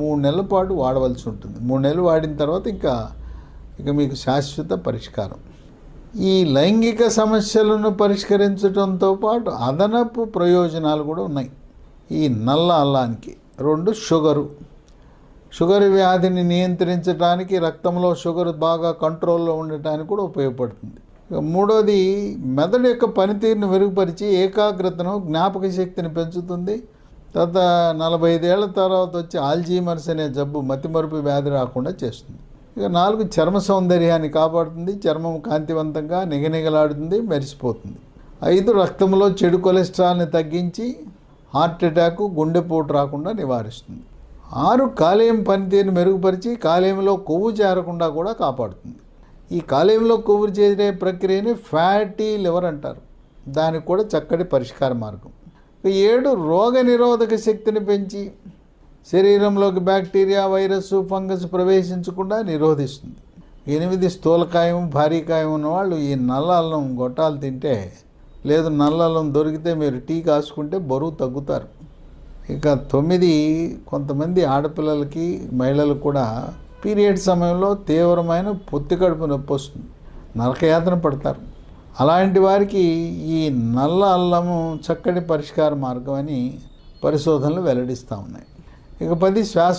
3 నెలల పాటు వాడవలసి ఉంటుంది. 3 నెలలు వాడిన తర్వాత ఇక మీకు శాశ్వత పరిష్కారం. ఈ లైంగిక సమస్యలను పరిష్కరించడంతో పాటు అదనపు ప్రయోజనాలు కూడా ఉన్నాయి ఈ నల్ల అల్లానికి. 2 షుగర్ వ్యాధిని నియంత్రించడానికి, రక్తంలో షుగర్ బాగా కంట్రోల్లో ఉండటానికి కూడా ఉపయోగపడుతుంది. 3వది మెదడు యొక్క పనితీరును మెరుగుపరిచి ఏకాగ్రతను, జ్ఞాపక శక్తిని పెంచుతుంది. తర్వాత 45 ఏళ్ల తర్వాత వచ్చి ఆల్జీమర్స్ అనే జబ్బు, మతిమరుపు వ్యాధి రాకుండా చేస్తుంది. 4 చర్మ సౌందర్యాన్ని కాపాడుతుంది. చర్మం కాంతివంతంగా నిగనిగలాడుతుంది, మెరిసిపోతుంది. 5 రక్తంలో చెడు కొలెస్ట్రాల్ని తగ్గించి హార్ట్ అటాక్, గుండెపోటు రాకుండా నివారిస్తుంది. 6 కాలేయం పనితీరును మెరుగుపరిచి కాలేయంలో కొవ్వు చేరకుండా కూడా కాపాడుతుంది. ఈ కాలేయంలో కొవ్వు చేరే ప్రక్రియని ఫ్యాటీ లివర్ అంటారు. దానికి కూడా చక్కటి పరిష్కార మార్గం. 7 రోగ నిరోధక శక్తిని పెంచి శరీరంలోకి బ్యాక్టీరియా, వైరస్, ఫంగస్ ప్రవేశించకుండా నిరోధిస్తుంది. 8 స్థూలకాయం, భారీకాయం ఉన్నవాళ్ళు ఈ నల్ల అల్లం గొట్టాలు తింటే, లేదు నల్ల అల్లం దొరికితే మీరు టీ కాసుకుంటే బరువు తగ్గుతారు. 9 కొంతమంది ఆడపిల్లలకి, మహిళలకు కూడా పీరియడ్ సమయంలో తీవ్రమైన పొత్తి కడుపు నొప్పి వస్తుంది, నరకయాతన పడతారు. అలాంటి వారికి ఈ నల్ల అల్లము చక్కటి పరిష్కార మార్గం అని పరిశోధనలు వెల్లడిస్తూ ఉన్నాయి. 10 శ్వాస